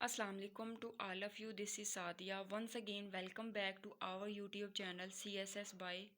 Assalamu alaikum to all of you. This is Sadia. Once again, welcome back to our YouTube channel CSS by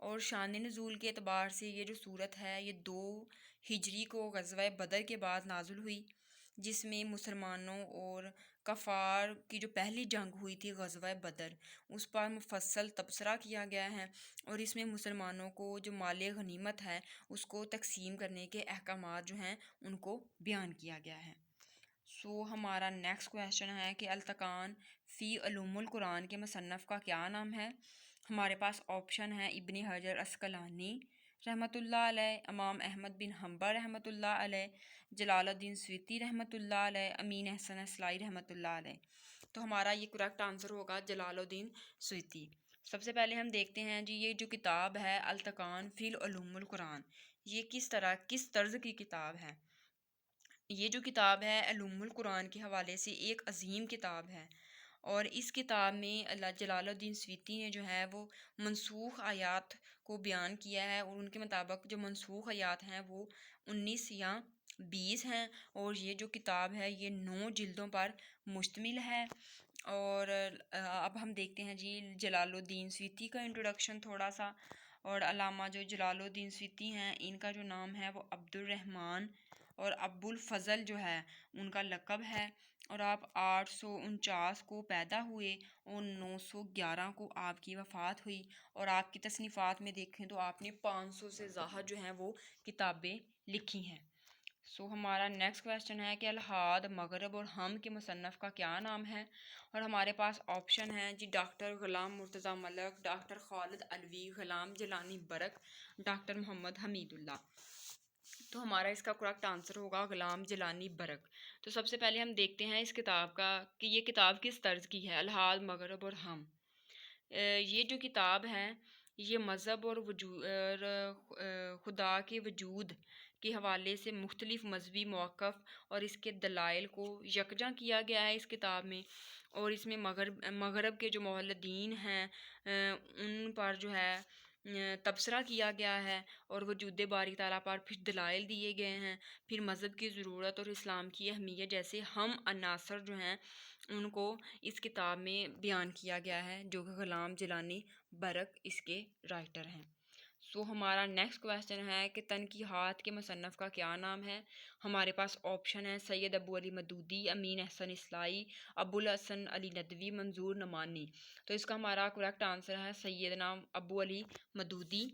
اور شان نزول کے اعتبار سے یہ جو صورت ہے یہ 2 ہجری کو غزوہ بدر کے بعد نازل ہوئی، جس میں مسلمانوں اور کفار کی جو پہلی جنگ ہوئی تھی غزوہ بدر، اس پر مفصل تبصرہ کیا گیا ہے، اور اس میں مسلمانوں کو جو مال غنیمت ہے اس کو تقسیم کرنے کے احکامات جو ہیں ان کو بیان کیا گیا ہے۔ ہمارا نیکسٹ کویشچن ہے کہ التقان فی علوم القرآن کے مصنف کا کیا نام ہے؟ ہمارے پاس آپشن ہے ابن حجر عسقلانی رحمۃ اللہ علیہ، امام احمد بن حنبل رحمۃ اللہ علیہ، جلال الدین سیوطی رحمۃ اللہ علیہ، امین احسن اصلاحی رحمۃ اللہ علیہ۔ تو ہمارا یہ کریکٹ آنسر ہوگا جلال الدین سیوطی۔ سب سے پہلے ہم دیکھتے ہیں جی یہ جو کتاب ہے التقان فی علوم القرآن، یہ کس طرز کی کتاب ہے؟ یہ جو کتاب ہے علوم القرآن کے حوالے سے ایک عظیم کتاب ہے، اور اس کتاب میں اللہ جلال الدین سیوطی نے جو ہے وہ منسوخ آیات کو بیان کیا ہے، اور ان کے مطابق جو منسوخ آیات ہیں وہ 19 یا 20 ہیں، اور یہ جو کتاب ہے یہ 9 جلدوں پر مشتمل ہے۔ اور اب ہم دیکھتے ہیں جی جلال الدین سیوطی کا انٹروڈکشن تھوڑا سا، اور علامہ جو جلال الدین سیوطی ہیں ان کا جو نام ہے وہ عبد الرحمن اور ابو الفضل جو ہے ان کا لقب ہے، اور آپ 849 کو پیدا ہوئے اور 911 کو آپ کی وفات ہوئی، اور آپ کی تصنیفات میں دیکھیں تو آپ نے 500 سے زیادہ جو ہیں وہ کتابیں لکھی ہیں۔ ہمارا نیکسٹ کویشچن ہے کہ الحاد مغرب اور ہم کے مصنف کا کیا نام ہے؟ اور ہمارے پاس آپشن ہے جی ڈاکٹر غلام مرتضیٰ ملک، ڈاکٹر خالد علوی، غلام جیلانی برق، ڈاکٹر محمد حمید اللہ۔ تو ہمارا اس کا کریکٹ آنسر ہوگا غلام جیلانی برق۔ تو سب سے پہلے ہم دیکھتے ہیں اس کتاب کا کہ یہ کتاب کس طرز کی ہے، الحاد مغرب اور ہم۔ یہ جو کتاب ہے یہ مذہب اور خدا کے وجود کے حوالے سے مختلف مذہبی مواقف اور اس کے دلائل کو یکجا کیا گیا ہے اس کتاب میں، اور اس میں مغرب کے جو مولدین ہیں ان پر جو ہے تبصرہ کیا گیا ہے، اور وجود باری تعالیٰ پر پھر دلائل دیے گئے ہیں، پھر مذہب کی ضرورت اور اسلام کی اہمیت جیسے ہم عناصر جو ہیں ان کو اس کتاب میں بیان کیا گیا ہے، جو کہ غلام جیلانی برق اس کے رائٹر ہیں۔ ہمارا نیکسٹ کویشچن ہے کہ تنقیحات کے مصنف کا کیا نام ہے؟ ہمارے پاس آپشن ہے سید ابو علی مدودی، امین احسن اصلاحی، ابو الحسن علی ندوی، منظور نعمانی۔ تو اس کا ہمارا کریکٹ آنسر ہے سیدنا ابو علی مدودی۔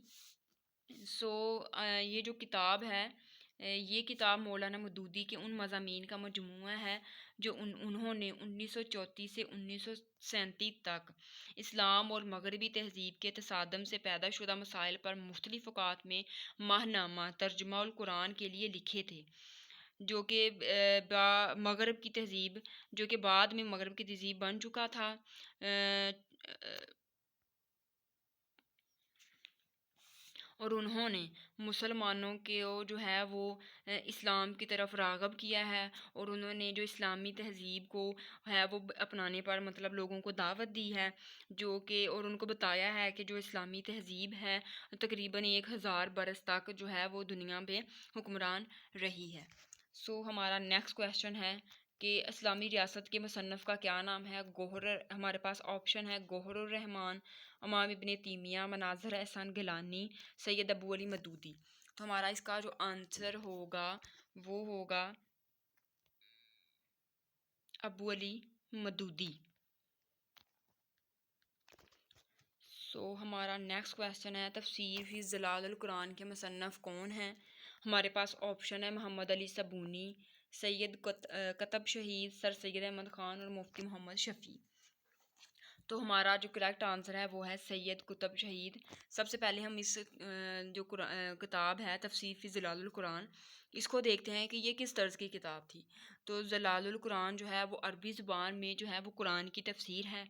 یہ جو کتاب ہے یہ کتاب مولانا مودودی کے ان مضامین کا مجموعہ ہے جو انہوں نے 1934 سے 1937 تک اسلام اور مغربی تہذیب کے تصادم سے پیدا شدہ مسائل پر مختلف اوقات میں ماہنامہ ترجمہ القرآن کے لیے لکھے تھے، جو کہ مغرب کی تہذیب جو کہ بعد میں مغرب کی تہذیب بن چکا تھا، اور انہوں نے مسلمانوں کو جو ہے وہ اسلام کی طرف راغب کیا ہے، اور انہوں نے جو اسلامی تہذیب کو ہے وہ اپنانے پر مطلب لوگوں کو دعوت دی ہے، جو کہ اور ان کو بتایا ہے کہ جو اسلامی تہذیب ہے تقریباً 1000 برس تک جو ہے وہ دنیا پہ حکمران رہی ہے۔ ہمارا نیکسٹ کویشچن ہے کہ اسلامی ریاست کے مصنف کا کیا نام ہے؟ ہمارے پاس آپشن ہے گوہر الرحمان، امام ابن تیمیہ، مناظر احسان گیلانی، سید ابو علی مدودی۔ تو ہمارا اس کا جو آنسر ہوگا وہ ہوگا ابو علی مدودی۔ ہمارا نیکسٹ کویشچن ہے تفسیر فی ظلال القرآن کے مصنف کون ہیں؟ ہمارے پاس آپشن ہے محمد علی صابونی، سید قطب شہید، سر سید احمد خان اور مفتی محمد شفیع۔ تو ہمارا جو کریکٹ آنسر ہے وہ ہے سید قطب شہید۔ سب سے پہلے ہم اس جو کتاب ہے تفسیر فی ظلال القرآن اس کو دیکھتے ہیں کہ یہ کس طرز کی کتاب تھی۔ تو ظلال القرآن جو ہے وہ عربی زبان میں جو ہے وہ قرآن کی تفسیر ہے،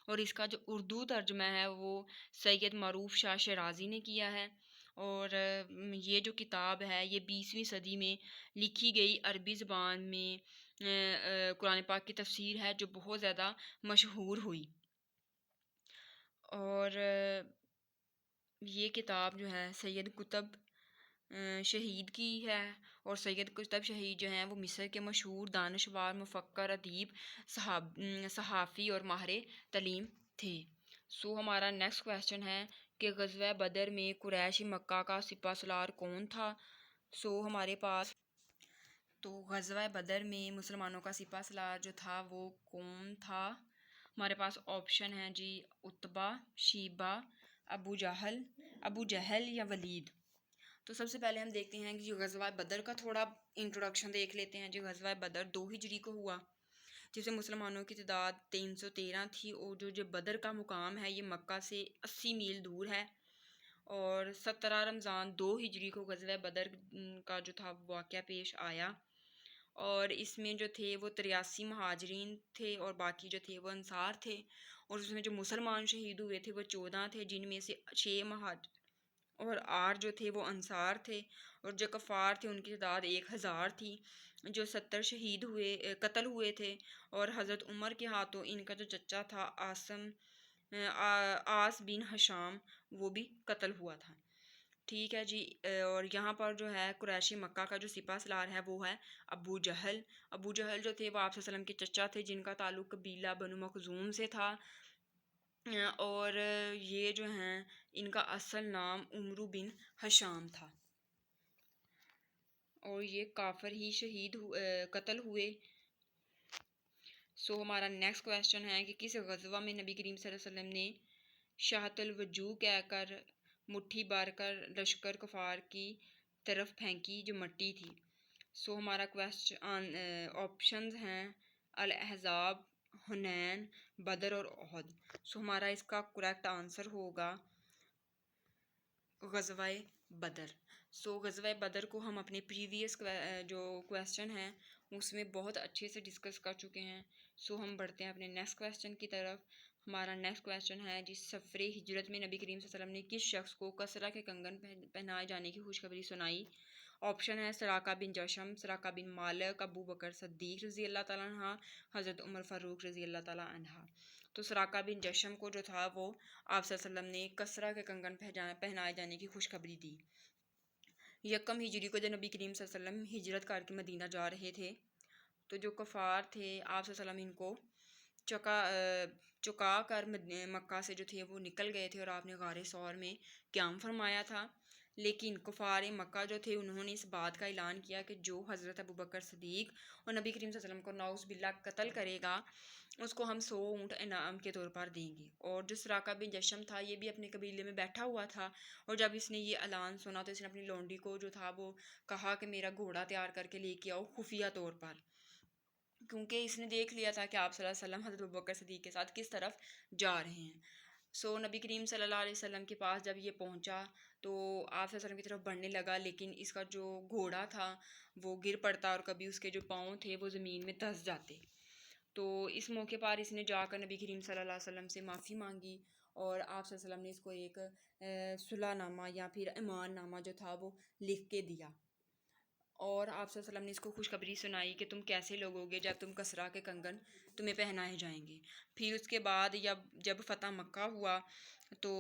اور اس کا جو اردو ترجمہ ہے وہ سید معروف شاہ شیرازی نے کیا ہے، اور یہ جو کتاب ہے یہ 20ویں صدی میں لکھی گئی عربی زبان میں قرآن پاک کی تفسیر ہے جو بہت زیادہ مشہور ہوئی، اور یہ کتاب جو ہے سید قطب شہید کی ہے، اور سید قطب شہید جو ہیں وہ مصر کے مشہور دانشور، مفکر، ادیب، صحافی اور ماہر تعلیم تھے۔ ہمارا نیکسٹ کویشچن ہے کہ غزوہ بدر میں قریش مکہ کا سپہ سالار کون تھا؟ ہمارے پاس تو غزوہ بدر میں مسلمانوں کا سپہ سالار جو تھا وہ کون تھا؟ ہمارے پاس آپشن ہے جی عتبہ، شیبہ، ابو جہل یا ولید۔ تو سب سے پہلے ہم دیکھتے ہیں کہ جو غزوہ بدر کا تھوڑا انٹروڈکشن دیکھ لیتے ہیں۔ جو غزوہ بدر 2 ہجری کو ہوا، جس میں مسلمانوں کی تعداد 313 تھی، اور جو بدر کا مقام ہے یہ مکہ سے 80 میل دور ہے، اور 17 رمضان 2 ہجری کو غزوہ بدر کا جو تھا واقعہ پیش آیا، اور اس میں جو تھے وہ 83 مہاجرین تھے اور باقی جو تھے وہ انصار تھے، اور اس میں جو مسلمان شہید ہوئے تھے وہ 14 تھے، جن میں سے 6 مہاجر اور 8 جو تھے وہ انصار تھے، اور جو کفار تھے ان کی تعداد 1000 تھی۔ جو 70 شہید ہوئے قتل ہوئے تھے، اور حضرت عمر کے ہاتھوں ان کا جو چچا تھا آس بن ہشام وہ بھی قتل ہوا تھا۔ ٹھیک ہے جی، اور یہاں پر جو ہے قریشی مکہ کا جو سپہ سالار ہے وہ ہے ابو جہل۔ ابو جہل جو تھے وہ آپ صلی اللہ علیہ وسلم کے چچا تھے، جن کا تعلق قبیلہ بنو مخزوم سے تھا، اور یہ جو ہیں ان کا اصل نام عمرو بن ہشام تھا، اور یہ کافر ہی قتل ہوئے۔ ہمارا نیکسٹ کویسچن ہے کہ کس غزوہ میں نبی کریم صلی اللہ علیہ وسلم نے شاہت الوجوہ کہہ کر مٹھی بھر کر لشکر کفار کی طرف پھینکی جو مٹی تھی؟ ہمارا کویسچن آپشنز ہیں الاحزاب، حنین، بدر اور احد۔ ہمارا اس کا کریکٹ آنسر ہوگا غزوہ بدر۔ غزوہ بدر کو ہم اپنے پریویس جو کویسچن ہیں اس میں بہت اچھے سے ڈسکس کر چکے ہیں۔ ہم بڑھتے ہیں اپنے نیکسٹ کویسچن کی طرف۔ ہمارا نیکسٹ کویسچن ہے جس سفر ہجرت میں نبی کریم صلی اللہ علیہ وسلم نے کس شخص کو کسرا کے کنگن پہنائے جانے کی خوشخبری سنائی؟ آپشن ہے سراقہ بن جشم، سراقہ بن مالک، ابو بکر صدیق رضی اللہ تعالیٰ عنہ، حضرت عمر فاروق رضی اللہ تعالیٰ عنہ۔ تو سراقہ بن جشم کو جو تھا وہ آپ صلی اللہ علیہ وسلم نے کسرا کے کنگن پہنائے جانے کی خوشخبری دی۔ یکم ہجری کو جب نبی کریم صلی اللہ علیہ وسلم ہجرت کر کے مدینہ جا رہے تھے، تو جو کفار تھے آپ صلی اللہ علیہ وسلم ان کو چکا کر مکہ سے جو تھے وہ نکل گئے تھے، اور آپ نے غار ثور میں قیام فرمایا تھا، لیکن کفار مکہ جو تھے انہوں نے اس بات کا اعلان کیا کہ جو حضرت ابو بکر صدیق اور نبی کریم صلی اللہ علیہ وسلم کو نعوذ باللہ قتل کرے گا اس کو ہم 100 اونٹ انعام کے طور پر دیں گے۔ اور جو سراقہ بن جشم تھا یہ بھی اپنے قبیلے میں بیٹھا ہوا تھا، اور جب اس نے یہ اعلان سنا تو اس نے اپنی لونڈی کو جو تھا وہ کہا کہ میرا گھوڑا تیار کر کے لے کے آؤ خفیہ طور پر، کیونکہ اس نے دیکھ لیا تھا کہ آپ صلی اللہ علیہ وسلم حضرت ابوبکر صدیق کے ساتھ کس طرف جا رہے ہیں۔ نبی کریم صلی اللہ علیہ وسلم کے پاس جب یہ پہنچا تو آپ صلی اللہ علیہ وسلم کی طرف بڑھنے لگا، لیکن اس کا جو گھوڑا تھا وہ گر پڑتا اور کبھی اس کے جو پاؤں تھے وہ زمین میں دھس جاتے۔ تو اس موقع پر اس نے جا کر نبی کریم صلی اللہ علیہ وسلم سے معافی مانگی، اور آپ صلی اللہ علیہ وسلم نے اس کو ایک صلح نامہ یا پھر ایمان نامہ جو تھا وہ لکھ کے دیا، اور آپ صلی اللہ علیہ وسلم نے اس کو خوشخبری سنائی کہ تم کیسے لوگ ہوگے جب تم کسرا کے کنگن تمہیں پہنائے جائیں گے۔ پھر اس کے بعد جب فتح مکہ ہوا تو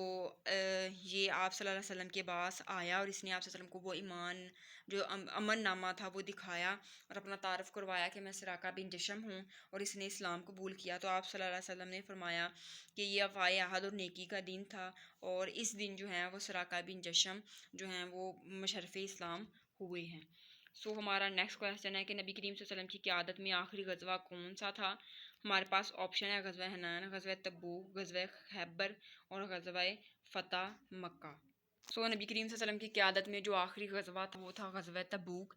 یہ آپ صلی اللہ علیہ وسلم کے پاس آیا، اور اس نے آپ صلی اللہ علیہ وسلم کو وہ ایمان جو امن نامہ تھا وہ دکھایا اور اپنا تعارف کروایا کہ میں سراقہ بن جشم ہوں، اور اس نے اسلام قبول کیا۔ تو آپ صلی اللہ علیہ وسلم نے فرمایا کہ یہ وفائے عہد اور نیکی کا دن تھا، اور اس دن جو ہے وہ سراقہ بن جشم جو ہیں وہ مشرف اسلام ہوئے ہیں۔ ہمارا نیکسٹ کویسچن ہے کہ نبی کریم صلی اللہ علیہ وسلم کی قیادت میں آخری غزوہ کون سا تھا؟ ہمارے پاس آپشن ہے غزوہ حنین، غزوہ تبوک، غزوہ خیبر اور غزوہ فتح مکہ۔ نبی کریم صلی اللہ علیہ وسلم کی قیادت میں جو آخری غزوہ تھا وہ تھا غزوہ تبوک۔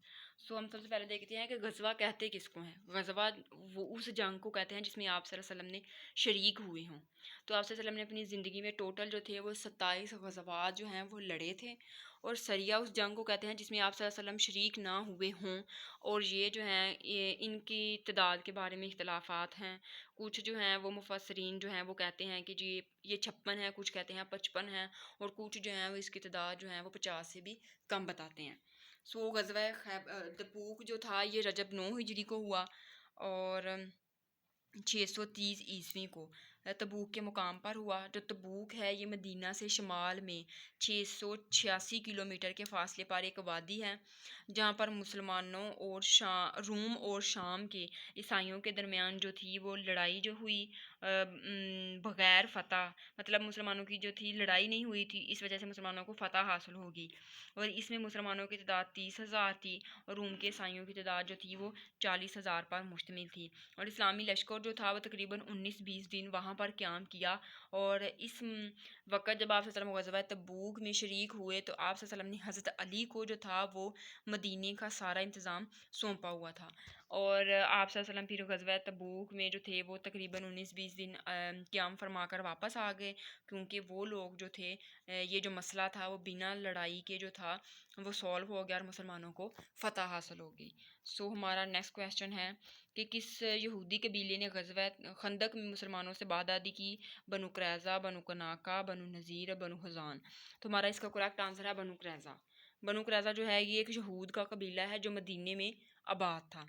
ہم سب سے پہلے دیکھتے ہیں کہ غزوہ کہتے کس کو ہیں۔ غزوہ وہ اس جنگ کو کہتے ہیں جس میں آپ صلی اللہ علیہ وسلم نے شریک ہوئے ہوں۔ تو آپ صلی اللہ علیہ وسلم نے اپنی زندگی میں ٹوٹل جو تھے وہ 27 غزوات جو ہیں وہ لڑے تھے، اور سریہ اس جنگ کو کہتے ہیں جس میں آپ صلی اللہ علیہ وسلم شریک نہ ہوئے ہوں، اور یہ جو ہیں ان کی تعداد کے بارے میں اختلافات ہیں۔ کچھ جو ہیں وہ مفسرین جو ہیں وہ کہتے ہیں کہ جی یہ 56 ہیں، کچھ کہتے ہیں 55 ہیں، اور کچھ جو ہیں وہ اس کی تعداد جو ہیں وہ 50 سے بھی کم بتاتے ہیں۔ غزوہ تبوک جو تھا یہ رجب 9 ہجری کو ہوا اور 630 عیسوی کو۔ تبوک کے مقام پر ہوا. جو تبوک ہے یہ مدینہ سے شمال میں 686 کلومیٹر کے فاصلے پر ایک وادی ہے جہاں پر مسلمانوں اور روم اور شام کے عیسائیوں کے درمیان جو تھی وہ لڑائی جو ہوئی بغیر فتح، مطلب مسلمانوں کی جو تھی لڑائی نہیں ہوئی تھی، اس وجہ سے مسلمانوں کو فتح حاصل ہوگی. اور اس میں مسلمانوں کی تعداد 30,000 تھی اور روم کے عیسائیوں کی تعداد جو تھی وہ 40,000 پر مشتمل تھی. اور اسلامی لشکر جو تھا وہ تقریباً 19-20 دن وہاں پر قیام کیا. اور اس وقت جب آپ صلی اللہ علیہ وسلم غزوہ تبوک میں شریک ہوئے تو آپ صلی اللہ علیہ وسلم نے حضرت علی کو جو تھا وہ مدینے کا سارا انتظام سونپا ہوا تھا. اور آپ صلی اللہ علیہ وسلم پھر غزوہ تبوک میں جو تھے وہ تقریباً 19-20 دن قیام فرما کر واپس آ گئے، کیونکہ وہ لوگ جو تھے یہ جو مسئلہ تھا وہ بنا لڑائی کے جو تھا وہ سولو ہو گیا اور مسلمانوں کو فتح حاصل ہو گئی. ہمارا نیکسٹ کویشچن ہے کہ کس یہودی قبیلے نے غزوہ خندق میں مسلمانوں سے بادادی کی؟ بنو قریظہ، بنو کناقہ، بنو نذیر، بنو حزان. تو ہمارا اس کا کریکٹ آنسر ہے بنو قریظہ. بنو قریظہ جو ہے یہ ایک یہود کا قبیلہ ہے جو مدینے میں آباد تھا.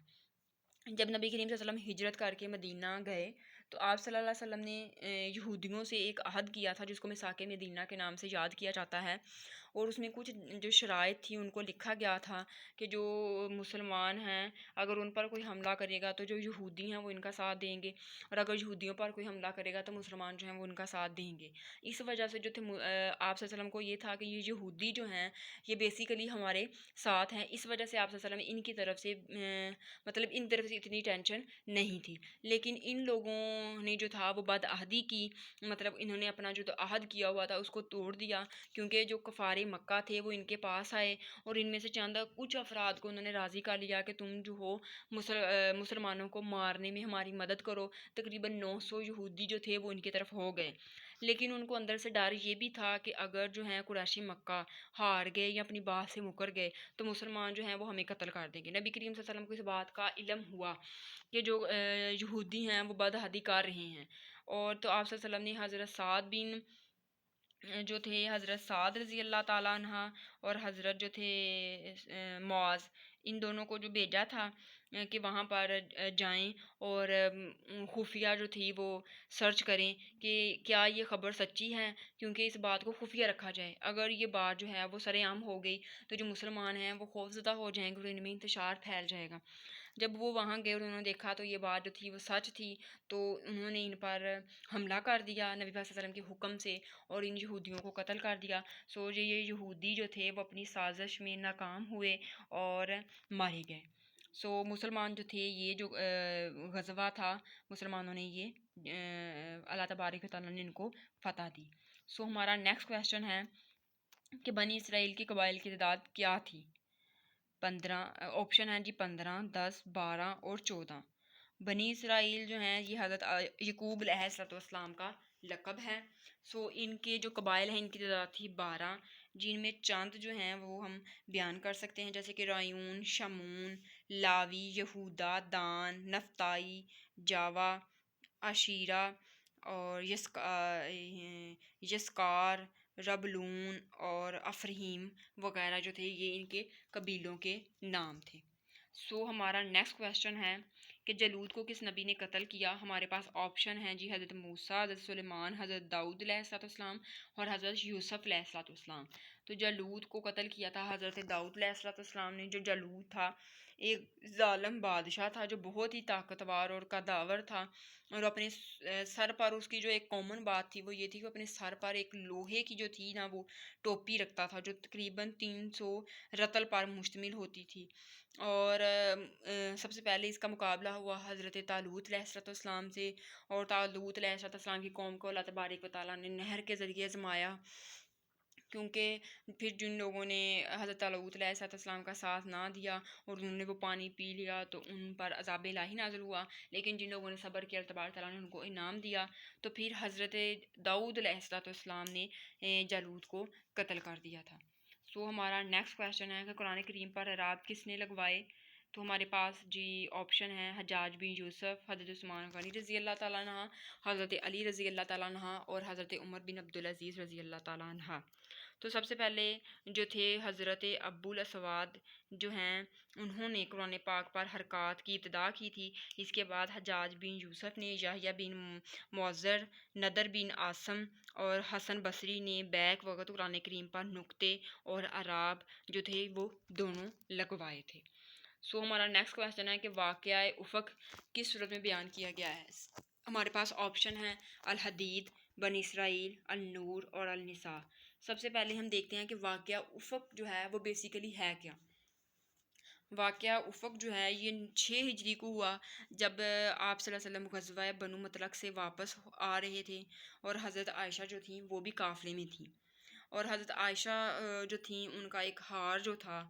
جب نبی کریم صلی اللہ علیہ وسلم ہجرت کر کے مدینہ گئے تو آپ صلی اللہ علیہ وسلم نے یہودیوں سے ایک عہد کیا تھا جس کو میثاق مدینہ کے نام سے یاد کیا جاتا ہے. اور اس میں کچھ جو شرائط تھی ان کو لکھا گیا تھا کہ جو مسلمان ہیں اگر ان پر کوئی حملہ کرے گا تو جو یہودی ہیں وہ ان کا ساتھ دیں گے، اور اگر یہودیوں پر کوئی حملہ کرے گا تو مسلمان جو ہیں وہ ان کا ساتھ دیں گے. اس وجہ سے جو تھے آپ صلی اللہ علیہ وسلم کو یہ تھا کہ یہ یہودی جو ہیں یہ بیسیکلی ہمارے ساتھ ہیں، اس وجہ سے آپ صلی اللہ علیہ وسلم ان کی طرف سے مطلب ان طرف سے اتنی ٹینشن نہیں تھی. لیکن ان لوگوں نے جو تھا وہ بد عہدی کی، مطلب انہوں نے اپنا جو عہد کیا ہوا تھا اس کو توڑ دیا، کیونکہ جو کفار مکہ تھے وہ ان کے پاس آئے اور ان میں سے چند کچھ افراد کو انہوں نے راضی کر لیا کہ تم جو ہو مسلمانوں کو مارنے میں ہماری مدد کرو. تقریباً 900 یہودی جو تھے وہ ان کی طرف ہو گئے، لیکن ان کو اندر سے ڈر یہ بھی تھا کہ اگر جو ہیں قریشی مکہ ہار گئے یا اپنی بات سے مکر گئے تو مسلمان جو ہیں وہ ہمیں قتل کر دیں گے. نبی کریم صلی اللہ علیہ وسلم کو اس بات کا علم ہوا کہ جو یہودی ہیں وہ بد عہدی کر رہے ہیں. اور تو آپ صلی اللہ علیہ وسلم نے حضرت سعد بن جو تھے حضرت سعد رضی اللہ تعالیٰ عنہ اور حضرت جو تھے معاذ، ان دونوں کو جو بھیجا تھا کہ وہاں پر جائیں اور خفیہ جو تھی وہ سرچ کریں کہ کیا یہ خبر سچی ہے، کیونکہ اس بات کو خفیہ رکھا جائے. اگر یہ بات جو ہے وہ سر عام ہو گئی تو جو مسلمان ہیں وہ خوفزدہ ہو جائیں گے اور ان میں انتشار پھیل جائے گا. جب وہ وہاں گئے اور انہوں نے دیکھا تو یہ بات جو تھی وہ سچ تھی، تو انہوں نے ان پر حملہ کر دیا نبی پاک صلی اللہ علیہ وسلم کے حکم سے اور ان یہودیوں کو قتل کر دیا. یہ یہودی جو تھے وہ اپنی سازش میں ناکام ہوئے اور مارے گئے. مسلمان جو تھے یہ جو غزوہ تھا مسلمانوں نے یہ اللہ تبارک و تعالیٰ نے ان کو فتح دی. ہمارا نیکسٹ کویشچن ہے کہ بنی اسرائیل کے قبائل کی تعداد کیا تھی؟ 15 آپشن ہیں جی، 15، 10، 12 اور 14. بنی اسرائیل جو ہیں یہ حضرت یعقوب علیہ السلام کا لقب ہے. ان کے جو قبائل ہیں ان کی تعداد تھی 12، جن میں چند جو ہیں وہ ہم بیان کر سکتے ہیں، جیسے کہ رایون، شمون، لاوی، یہودا، دان، نفتائی، جاوا، عشیرہ اور یسکار، ربلون اور افرہیم وغیرہ جو تھے یہ ان کے قبیلوں کے نام تھے. ہمارا نیکسٹ کویشچن ہے کہ جالوت کو کس نبی نے قتل کیا؟ ہمارے پاس آپشن ہیں جی، حضرت موسیٰ، حضرت سلیمان، حضرت داؤد علیہ السلام اور حضرت یوسف علیہ السلام. تو جالوت کو قتل کیا تھا حضرت داؤد علیہ السلام نے. جو جالوت تھا ایک ظالم بادشاہ تھا جو بہت ہی طاقتور اور قداور تھا، اور اپنے سر پر اس کی جو ایک کامن بات تھی وہ یہ تھی کہ اپنے سر پر ایک لوہے کی جو تھی نا وہ ٹوپی رکھتا تھا جو تقریباً 300 رتل پر مشتمل ہوتی تھی. اور سب سے پہلے اس کا مقابلہ ہوا حضرت طالوت علیہ السلام سے، اور طالوت علیہ السلام کی قوم کو اللہ تبارک و تعالیٰ نے نہر کے ذریعے آزمایا، کیونکہ پھر جن لوگوں نے حضرت طالوت علیہ السلام کا ساتھ نہ دیا اور انہوں نے وہ پانی پی لیا تو ان پر عذاب الہی نازل ہوا. لیکن جن لوگوں نے صبر کیا اللہ تبارک تعالیٰ نے ان کو انعام دیا. تو پھر حضرت داؤد علیہ السلام نے جالوت کو قتل کر دیا تھا. ہمارا نیکسٹ کویشچن ہے کہ قرآن کریم پر اعراب کس نے لگوائے؟ تو ہمارے پاس جی آپشن ہے حجاج بن یوسف، حضرت عثمان غنی رضی اللہ تعالیٰ عنہ، حضرت علی رضی اللہ تعالیٰ عنہ اور حضرت عمر بن عبدالعزیز رضی اللہ تعالیٰ عنہ. تو سب سے پہلے جو تھے حضرت ابو الاسود جو ہیں انہوں نے قرآن پاک پر حرکات کی ابتدا کی تھی. اس کے بعد حجاج بن یوسف نے، یحییٰ بن معذر، نضر بن عاصم اور حسن بصری نے بیک وقت قرآن کریم پر نقطے اور اعراب جو تھے وہ دونوں لگوائے تھے. ہمارا نیکسٹ کویشچن ہے کہ واقعہ افق کس صورت میں بیان کیا گیا ہے. ہمارے پاس آپشن ہے الحدید، بنی اسرائیل، النور اور النساء. سب سے پہلے ہم دیکھتے ہیں کہ واقعہ افق جو ہے وہ بیسیکلی ہے کیا. واقعہ افق جو ہے یہ 6 ہجری کو ہوا جب آپ صلی اللہ علیہ وسلم غزوہ بنو مطلق سے واپس آ رہے تھے اور حضرت عائشہ جو تھیں وہ بھی قافلے میں تھیں. اور حضرت عائشہ جو تھیں ان کا ایک ہار جو تھا،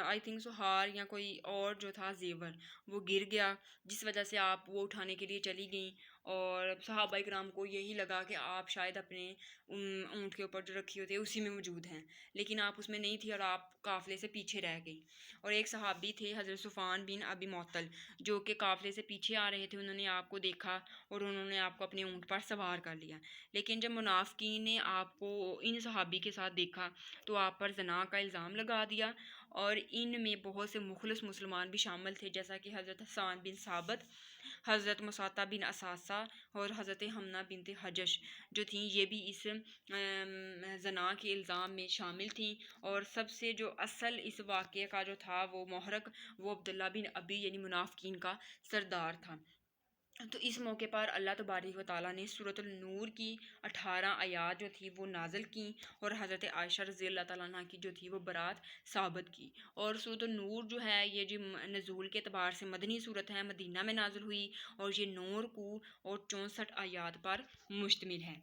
آئی تھنک سو ہار یا کوئی اور جو تھا زیور، وہ گر گیا، جس وجہ سے آپ وہ اٹھانے کے لیے چلی گئیں. اور صحابہ کرام کو یہی لگا کہ آپ شاید اپنے اونٹ کے اوپر جو رکھی ہوتی ہے اسی میں موجود ہیں، لیکن آپ اس میں نہیں تھی اور آپ قافلے سے پیچھے رہ گئی. اور ایک صحابی تھے حضرت صفوان بن ابی معطل جو کہ قافلے سے پیچھے آ رہے تھے. انہوں نے آپ کو دیکھا اور انہوں نے آپ کو اپنے اونٹ پر سوار کر لیا. لیکن جب منافقین نے آپ کو ان صحابی کے ساتھ دیکھا تو آپ پر زنا کا الزام لگا دیا. اور ان میں بہت سے مخلص مسلمان بھی شامل تھے، جیسا کہ حضرت حسان بن ثابت، حضرت مساطہ بن اساسہ اور حضرت حمنہ بنت حجش جو تھیں، یہ بھی اس زنا کے الزام میں شامل تھیں. اور سب سے جو اصل اس واقعے کا جو تھا وہ محرک، وہ عبداللہ بن ابی یعنی منافقین کا سردار تھا. تو اس موقع پر اللہ تبارک و تعالیٰ نے سورۃ النور کی 18 آیات جو تھی وہ نازل کیں اور حضرت عائشہ رضی اللہ تعالیٰ عنہ کی جو تھی وہ برات ثابت کی. اور سورۃ النور جو ہے یہ جو نزول کے اعتبار سے مدنی صورت ہے، مدینہ میں نازل ہوئی اور یہ 9 رکوع اور 64 آیات پر مشتمل ہے.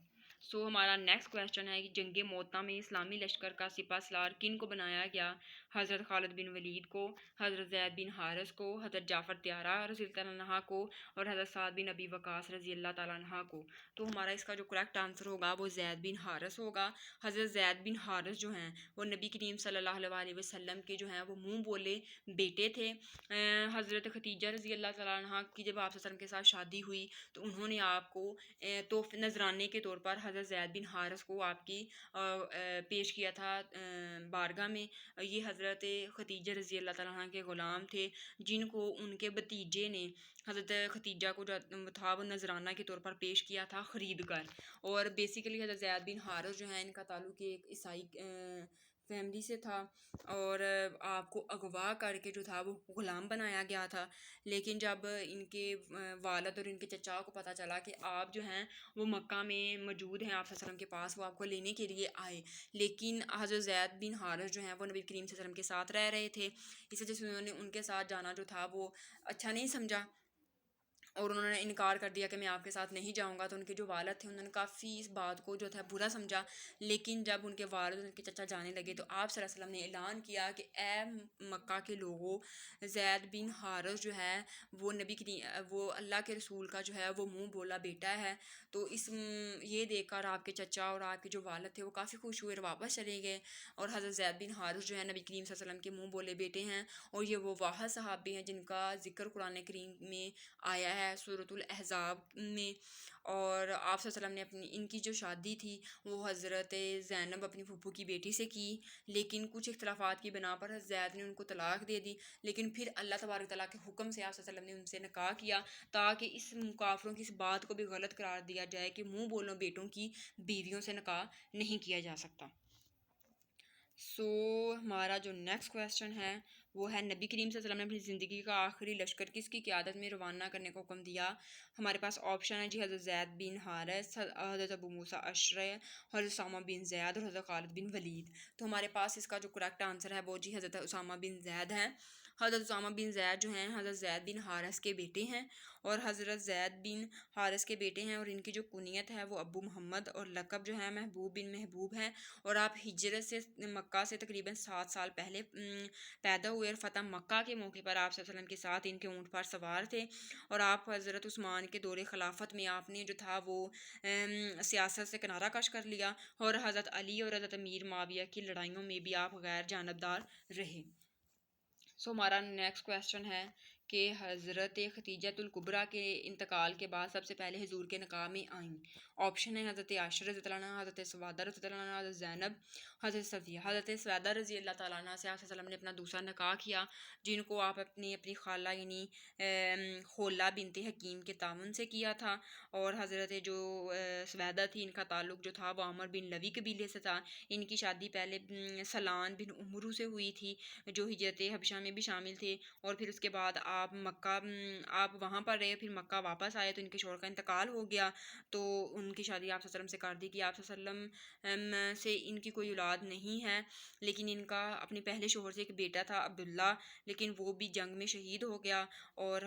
ہمارا نیکسٹ کویشچن ہے کہ جنگ موتا میں اسلامی لشکر کا سپہ سالار کن کو بنایا گیا. حضرت خالد بن ولید کو، حضرت زید بن حارث کو، حضرت جعفر طیارہ رضی اللہ عنہ کو اور حضرت سعد بن ابی وقاص رضی اللہ تعالیٰ عنہ کو. تو ہمارا اس کا جو کریکٹ آنسر ہوگا وہ زید بن حارث ہوگا. حضرت زید بن حارث جو ہیں وہ نبی کریم صلی اللہ علیہ وسلم کے جو ہیں وہ منہ بولے بیٹے تھے. حضرت ختیجہ رضی اللہ تعالیٰ عنہ کی جب آپ صلی اللہ علیہ وسلم کے ساتھ شادی ہوئی تو انہوں نے آپ کو نذرانے کے طور پر حضرت زید بن حارث کو آپ کی پیش کیا تھا بارگاہ میں. یہ حضرت ختیجہ رضی اللہ تعالیٰ عنہ کے غلام تھے جن کو ان کے بھتیجے نے حضرت ختیجہ کو جو تھا وہ نذرانہ کے طور پر پیش کیا تھا خرید کر. اور بیسیکلی حضرت زید بن حارث جو ہیں ان کا تعلق ایک عیسائی فیملی سے تھا اور آپ کو اغوا کر کے جو تھا وہ غلام بنایا گیا تھا. لیکن جب ان کے والد اور ان کے چچا کو پتہ چلا کہ آپ جو ہیں وہ مکہ میں موجود ہیں آپ صلی اللہ علیہ وسلم کے پاس، وہ آپ کو لینے کے لیے آئے. لیکن حضرت زید بن حارث جو ہیں وہ نبی کریم صلی اللہ علیہ وسلم کے ساتھ رہ رہے تھے، اس وجہ سے انہوں نے ان کے ساتھ جانا جو تھا وہ اچھا نہیں سمجھا اور انہوں نے انکار کر دیا کہ میں آپ کے ساتھ نہیں جاؤں گا. تو ان کے جو والد تھے انہوں نے کافی اس بات کو جو تھا برا سمجھا. لیکن جب ان کے والد ان کے چچا جانے لگے تو آپ صلی اللہ علیہ وسلم نے اعلان کیا کہ اے مکہ کے لوگوں، زید بن حارث جو ہے وہ اللہ کے رسول کا جو ہے وہ منہ بولا بیٹا ہے. تو یہ دیکھ کر آپ کے چچا اور آپ کے جو والد تھے وہ کافی خوش ہوئے اور واپس چلے گئے. اور حضرت زید بن حارث جو ہے نبی کریم صلی اللہ علیہ وسلم کے منہ بولے بیٹے ہیں اور یہ وہ واحد صحابی ہیں جن کا ذکر قرآن کریم میں آیا ہے سورۃ الاحزاب میں. اور آپ صلی اللہ علیہ وسلم نے ان کی جو شادی تھی وہ حضرت زینب اپنی پھپھو کی بیٹی سے کی، لیکن کچھ اختلافات کی بنا پر حضرت زید نے ان کو طلاق دے دی. لیکن پھر اللہ تبارک تعالیٰ کے حکم سے آپ صلی اللہ علیہ وسلم نے ان سے نکاح کیا تاکہ اس کافروں کی اس بات کو بھی غلط قرار دیا جائے کہ منہ بولوں بیٹوں کی بیویوں سے نکاح نہیں کیا جا سکتا. ہمارا جو نیکسٹ کویشچن ہے وہ ہے نبی کریم صلی اللہ علیہ وسلم نے اپنی زندگی کا آخری لشکر کس کی قیادت میں روانہ کرنے کا حکم دیا. ہمارے پاس آپشن ہے جی حضرت زید بن حارث، حضرت ابو موسیٰ اشعری، حضرت اسامہ بن زید اور حضرت خالد بن ولید. تو ہمارے پاس اس کا جو کریکٹ آنسر ہے وہ جی حضرت اسامہ بن زید ہے. حضرت اسامہ بن زید جو ہیں حضرت زید بن حارث کے بیٹے ہیں اور حضرت زید بن حارث کے بیٹے ہیں اور ان کی جو کنیت ہے وہ ابو محمد اور لقب جو ہے محبوب بن محبوب ہے. اور آپ ہجرت سے مکہ سے تقریباً 7 سال پہلے پیدا ہوئے اور فتح مکہ کے موقع پر آپ صلی اللہ علیہ وسلم کے ساتھ ان کے اونٹ پر سوار تھے. اور آپ حضرت عثمان کے دور خلافت میں آپ نے جو تھا وہ سیاست سے کنارہ کش کر لیا اور حضرت علی اور حضرت امیر معاویہ کی لڑائیوں میں بھی آپ غیر جانبدار رہے. ہمارا نیکسٹ کویشچن ہے کہ حضرت خدیجۃ الکبریٰ کے انتقال کے بعد سب سے پہلے حضور کے نکاح میں آئیں؟ آپشن ہے حضرت عائشہ رضی اللہ عنہ، حضرت سوادہ رضی اللہ عنہ، حضرت زینب، حضرت صفیہ۔ حضرت سوادہ رضی اللہ تعالیٰ عنہ سے آپ صلی اللہ علیہ وسلم نے اپنا دوسرا نکاح کیا، جن کو آپ اپنی خالہ یعنی خولہ بنت حکیم کے تعاون سے کیا تھا، اور حضرت جو سویدہ تھی ان کا تعلق جو تھا وہ عامر بن لوی قبیلے سے تھا۔ ان کی شادی پہلے سلان بن عمرو سے ہوئی تھی جو ہجرت حبشہ میں بھی شامل تھے، اور پھر اس کے بعد آپ وہاں پر رہے، پھر مکہ واپس آئے تو ان کے شوہر کا انتقال ہو گیا، تو ان کی شادی آپ صلی اللہ علیہ وسلم سے کر دی کہ آپ صلی اللہ علیہ وسلم سے ان کی کوئی اولاد نہیں ہے، لیکن ان کا اپنے پہلے شوہر سے ایک بیٹا تھا عبداللہ، لیکن وہ بھی جنگ میں شہید ہو گیا، اور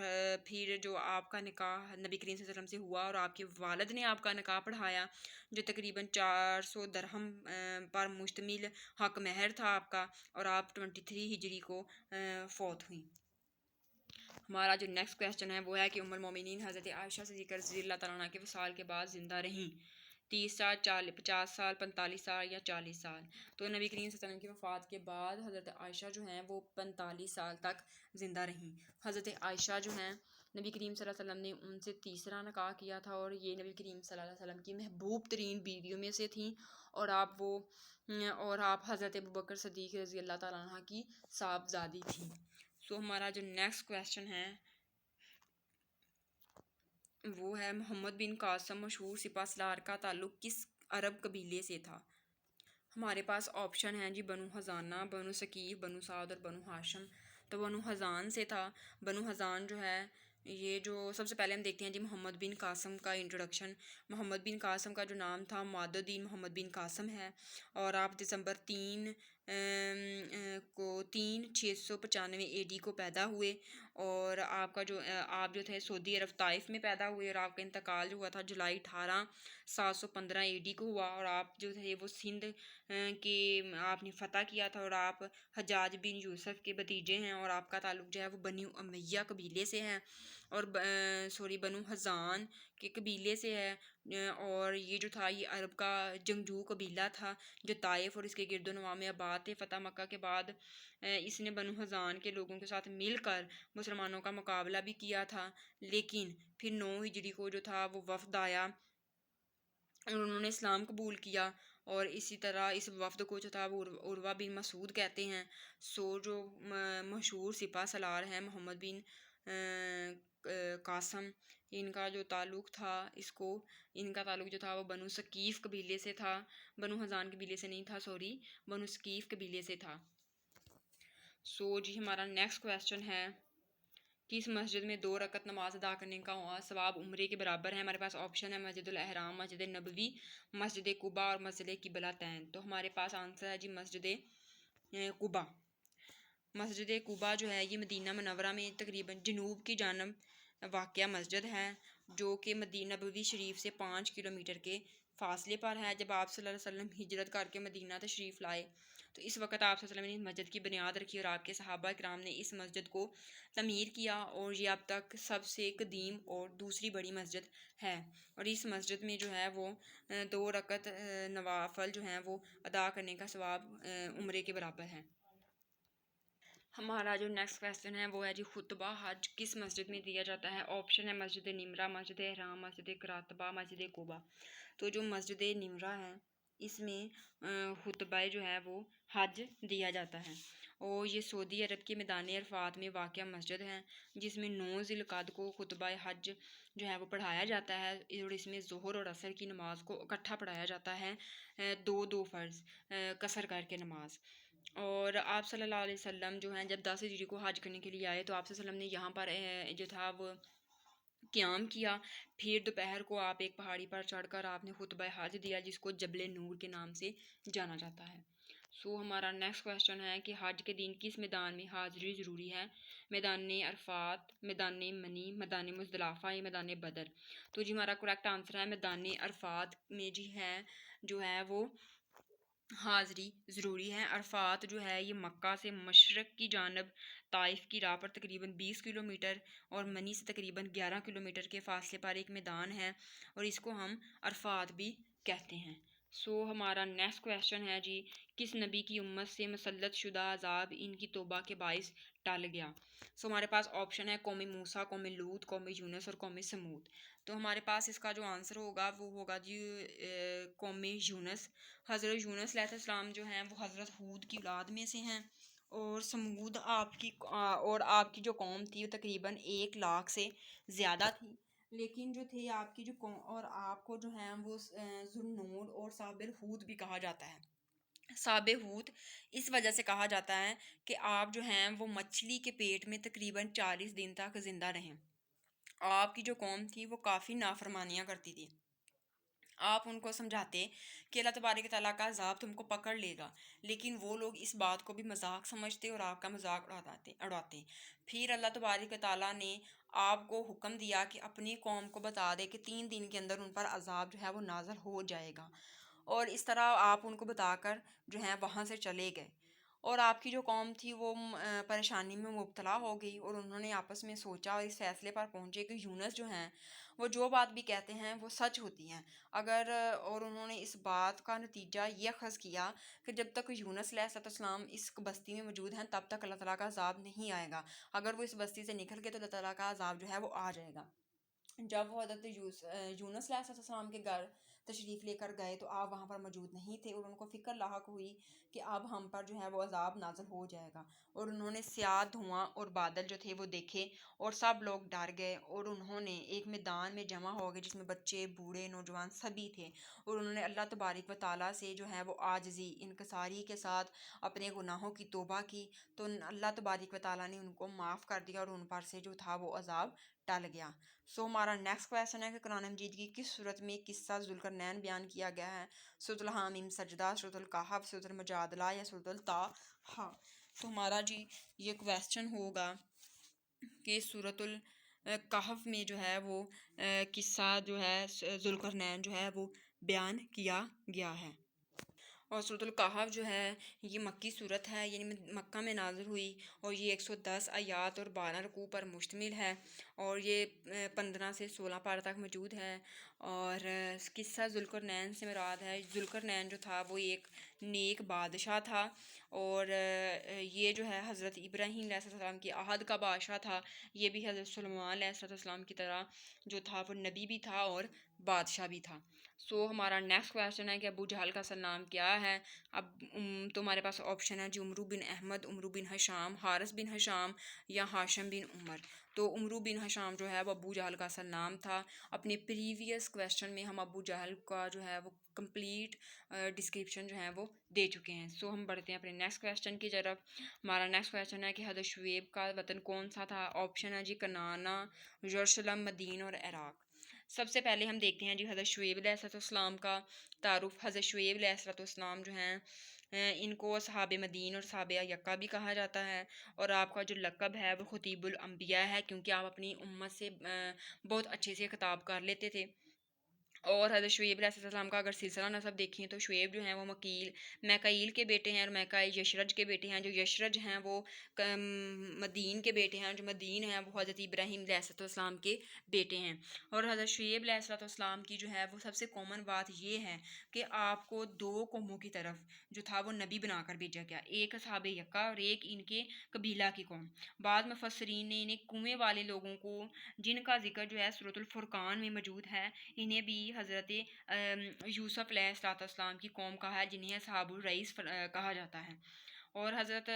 پھر جو آپ کا نکاح نبی کریم صلی اللہ علیہ وسلم سے ہوا اور آپ کے والد نے آپ کا نکاح پڑھایا، جو تقریباً 400 درہم پر مشتمل حق مہر تھا آپ کا، اور آپ 23 ہجری کو فوت ہوئیں۔ ہمارا جو نیکسٹ کویسچن ہے وہ ہے کہ ام المومنین حضرت عائشہ صدیقہ رضی اللہ تعالیٰ عنہ کے وصال کے بعد زندہ رہیں 30 سال، 50 سال، 45 سال یا 40 سال؟ تو نبی کریم صلی اللہ علیہ وسلم کی وفات کے بعد حضرت عائشہ جو ہیں وہ 45 سال تک زندہ رہیں۔ حضرت عائشہ جو ہیں نبی کریم صلی اللہ علیہ وسلم نے ان سے تیسرا نکاح کیا تھا، اور یہ نبی کریم صلی اللہ علیہ وسلم کی محبوب ترین بیویوں میں سے تھیں، اور آپ حضرت ابوبکر صدیق رضی اللہ تعالیٰ عنہ کی صاحبزادی تھیں۔ ہمارا جو نیکسٹ کویسچن ہے وہ ہے محمد بن قاسم مشہور سپہ سالار کا تعلق کس عرب قبیلے سے تھا؟ ہمارے پاس آپشن ہیں جی بنو حزانہ، بنو ثقیف، بنو سعد اور بنو ہاشم۔ تو بنو حزان سے تھا۔ بنو حزان جو ہے یہ جو سب سے پہلے ہم دیکھتے ہیں جی محمد بن قاسم کا انٹروڈکشن۔ محمد بن قاسم کا جو نام تھا معد الدین محمد بن قاسم ہے، اور آپ دسمبر 695 AD کو پیدا ہوئے، اور آپ جو تھے سعودی عرب طائف میں پیدا ہوئے، اور آپ کا انتقال جو ہوا تھا جولائی 715 AD کو ہوا، اور آپ جو تھے وہ سندھ کے آپ نے فتح کیا تھا، اور آپ حجاج بن یوسف کے بھتیجے ہیں، اور آپ کا تعلق جو ہے وہ بنو امیہ قبیلے سے ہے، اور بنو حزان کے قبیلے سے ہے، اور یہ جو تھا یہ عرب کا جنگجو قبیلہ تھا جو طائف اور اس کے گرد و نواح میں آباد تھے۔ فتح مکہ کے بعد اس نے بنو حزان کے لوگوں کے ساتھ مل کر مسلمانوں کا مقابلہ بھی کیا تھا، لیکن پھر 9 ہجری کو جو تھا وہ وفد آیا اور انہوں نے اسلام قبول کیا، اور اسی طرح اس وفد کو جو تھا وہ عروہ بن مسعود کہتے ہیں۔ جو مشہور سپہ سالار ہیں محمد بن قاسم، ان کا جو تعلق تھا ان کا تعلق جو تھا وہ بنو ثقیف قبیلے سے تھا، بنو حزان قبیلے سے نہیں تھا، بنو ثقیف قبیلے سے تھا۔ جی ہمارا نیکسٹ کویسچن ہے کہ اس مسجد میں 2 رکعت نماز ادا کرنے کا ثواب عمرے کے برابر ہے؟ ہمارے پاس آپشن ہے مسجد الاحرام، مسجد نبوی، مسجد قباء اور مسجد قبلتین۔ تو ہمارے پاس آنسر ہے جی مسجد قباء۔ مسجد قباء جو ہے یہ مدینہ منورہ میں تقریباً جنوب کی جانب واقع مسجد ہے، جو کہ مدینہ نبوی شریف سے 5 کلومیٹر کے فاصلے پر ہے۔ جب آپ صلی اللہ علیہ وسلم ہجرت کر کے مدینہ تشریف لائے تو اس وقت آپ صلی اللہ علیہ وسلم نے اس مسجد کی بنیاد رکھی، اور آپ کے صحابہ کرام نے اس مسجد کو تعمیر کیا، اور یہ اب تک سب سے قدیم اور دوسری بڑی مسجد ہے، اور اس مسجد میں جو ہے وہ 2 رکعت نوافل جو ہیں وہ ادا کرنے کا ثواب عمرے کے برابر ہے۔ ہمارا جو نیکسٹ کویسچن ہے وہ ہے جی خطبہ حج کس مسجد میں دیا جاتا ہے؟ آپشن ہے مسجد نمرہ، مسجد احرام، مسجد قرطبہ، مسجد قباء۔ تو جو مسجد نمرہ ہے اس میں خطبہ جو ہے وہ حج دیا جاتا ہے، اور یہ سعودی عرب کے میدان عرفات میں واقع مسجد ہے، جس میں 9 ذی القعدہ کو خطبہ حج جو ہے وہ پڑھایا جاتا ہے، اور اس میں ظہر اور عصر کی نماز کو اکٹھا پڑھایا جاتا ہے، 2 فرض قصر کر کے نماز۔ اور آپ صلی اللہ علیہ وسلم جو ہیں جب 10 ہجری کو حج کرنے کے لیے آئے تو آپ صلی اللہ علیہ وسلم نے یہاں پر جو تھا وہ قیام کیا، پھر دوپہر کو آپ ایک پہاڑی پر چڑھ کر آپ نے خطبہ حج دیا، جس کو جبل نور کے نام سے جانا جاتا ہے۔ ہمارا نیکسٹ کویسچن ہے کہ حج کے دن کس میدان میں حاضری ضروری ہے؟ میدان عرفات، میدان منی، میدان مزدلفہ یا میدان بدر؟ تو جی ہمارا کریکٹ آنسر ہے میدان عرفات میں جی ہے جو ہے وہ حاضری ضروری ہے۔ عرفات جو ہے یہ مکہ سے مشرق کی جانب طائف کی راہ پر تقریباً 20 کلومیٹر اور منی سے تقریباً 11 کلومیٹر کے فاصلے پر ایک میدان ہے، اور اس کو ہم عرفات بھی کہتے ہیں۔ ہمارا نیکسٹ کویشچن ہے جی، کس نبی کی امت سے مسلط شدہ عذاب ان کی توبہ کے باعث ٹل گیا؟ ہمارے پاس آپشن ہے قوم موسیٰ، قوم لوط، قوم یونس اور قوم سمود۔ تو ہمارے پاس اس کا جو آنسر ہوگا وہ ہوگا جی قوم یونس۔ حضرت یونس علیہ السلام جو ہیں وہ حضرت ہود کی اولاد میں سے ہیں، اور سمود آپ کی جو قوم تھی وہ تقریباً 1 لاکھ سے زیادہ تھی، لیکن جو تھی آپ کی جو قوم، اور آپ کو جو ہے وہ ذوالنون اور صابر ہود بھی کہا جاتا ہے۔ صابر ہود اس وجہ سے کہا جاتا ہے کہ آپ جو ہیں وہ مچھلی کے پیٹ میں تقریباً 40 دن تک زندہ رہیں۔ آپ کی جو قوم تھی وہ کافی نافرمانیاں کرتی تھی۔ آپ ان کو سمجھاتے کہ اللہ تبارک تعالیٰ کا عذاب تم کو پکڑ لے گا، لیکن وہ لوگ اس بات کو بھی مذاق سمجھتے اور آپ کا مذاق اڑاتے۔ پھر اللہ تبارک تعالیٰ نے آپ کو حکم دیا کہ اپنی قوم کو بتا دے کہ 3 دن کے اندر ان پر عذاب جو ہے وہ نازل ہو جائے گا، اور اس طرح آپ ان کو بتا کر جو ہیں وہاں سے چلے گئے، اور آپ کی جو قوم تھی وہ پریشانی میں مبتلا ہو گئی، اور انہوں نے آپس میں سوچا اور اس فیصلے پر پہنچے کہ یونس جو ہیں وہ جو بات بھی کہتے ہیں وہ سچ ہوتی ہیں، اور انہوں نے اس بات کا نتیجہ یہ اخذ کیا کہ جب تک یونس علیہ السلام اس بستی میں موجود ہیں تب تک اللہ تعالیٰ کا عذاب نہیں آئے گا، اگر وہ اس بستی سے نکل گئے تو اللہ تعالیٰ کا عذاب جو ہے وہ آ جائے گا۔ جب وہ حضرت یونس علیہ السلام کے گھر تشریف لے کر گئے تو آپ وہاں پر موجود نہیں تھے، اور ان کو فکر لاحق ہوئی کہ اب ہم پر جو ہے وہ عذاب نازل ہو جائے گا، اور انہوں نے سیاہ دھواں اور بادل جو تھے وہ دیکھے، اور سب لوگ ڈر گئے، اور انہوں نے ایک میدان میں جمع ہو گئے جس میں بچے، بوڑھے، نوجوان سبھی تھے، اور انہوں نے اللہ تبارک و تعالیٰ سے جو ہے وہ عاجزی، انکساری کے ساتھ اپنے گناہوں کی توبہ کی، تو اللہ تبارک و تعالیٰ نے ان کو معاف کر دیا، اور ان پر سے جو تھا وہ عذاب ٹل گیا۔ ہمارا نیکسٹ کویشچن ہے کہ قرآن مجید کی کس صورت میں قصہ ذوالقرنین بیان کیا گیا ہے؟ سورۃ الحامیم سجدہ، سورۃ الکہف، سورۃ المجادلہ یا سورۃ الطٰہٰ؟ تو ہمارا جی یہ کویشچن ہوگا کہ سورۃ الکہف میں جو ہے وہ قصہ جو ہے ذوالقرنین جو ہے وہ بیان کیا گیا ہے۔ اور سورۃ الکہف جو ہے یہ مکی صورت ہے، یعنی مکہ میں نازل ہوئی، اور یہ 110 آیات اور 12 رکوع پر مشتمل ہے، اور یہ 15 سے 16 پارہ تک موجود ہے۔ اور قصہ ذوالقرنین سے مراد ہے، ذوالقرنین جو تھا وہ ایک نیک بادشاہ تھا، اور یہ جو ہے حضرت ابراہیم علیہ السلام کی عہد کا بادشاہ تھا، یہ بھی حضرت سلیمان علیہ السلام کی طرح جو تھا وہ نبی بھی تھا اور بادشاہ بھی تھا۔ ہمارا نیکسٹ کویشچن ہے کہ ابو جہل کا اصل نام کیا ہے؟ اب تو ہمارے پاس آپشن ہے جی عمرو بن احمد، عمرو بن ہشام، حارث بن ہشام یا ہاشم بن عمر۔ تو عمرو بن ہشام جو ہے وہ ابو جہل کا اصل نام تھا۔ اپنے پریویس کویشچن میں ہم ابو جہل کا جو ہے وہ کمپلیٹ ڈسکرپشن جو ہے وہ دے چکے ہیں۔ ہم بڑھتے ہیں اپنے نیکسٹ کویشچن کی طرف۔ ہمارا نیکسٹ کویشچن ہے کہ حضرت شعیب کا وطن کون سا تھا؟ آپشن ہے جی کنعانہ، یروشلم، مدین اور عراق۔ سب سے پہلے ہم دیکھتے ہیں جی حضرت شعیب علیہ السلام کا تعارف۔ حضرت شعیب علیہ السلام جو ہیں ان کو اصحاب مدین اور اصحاب یکہ بھی کہا جاتا ہے، اور آپ کا جو لقب ہے وہ خطیب الانبیاء ہے، کیونکہ آپ اپنی امت سے بہت اچھے سے خطاب کر لیتے تھے۔ اور حضرت شعیب علیہ السلام کا اگر سلسلہ نسب دیکھیں تو شعیب جو ہیں وہ میکائیل کے بیٹے ہیں، اور میکائیل یشرج کے بیٹے ہیں، جو یشرج ہیں وہ مدین کے بیٹے ہیں، جو مدین ہیں وہ حضرت ابراہیم علیہ السلام کے بیٹے ہیں۔ اور حضرت شعیب علیہ السلام کی جو ہے وہ سب سے کامن بات یہ ہے کہ آپ کو 2 قوموں کی طرف جو تھا وہ نبی بنا کر بھیجا گیا، ایک اصحاب یکہ اور ایک ان کے قبیلہ کی قوم۔ بعض مفسرین نے انہیں کنویں والے لوگوں کو، جن کا ذکر جو ہے سورۃ الفرقان میں موجود ہے، انہیں بھی حضرت یوسف علیہ السلام کی قوم کہا ہے، جنہیں اصحاب الرئیس کہا جاتا ہے۔ اور حضرت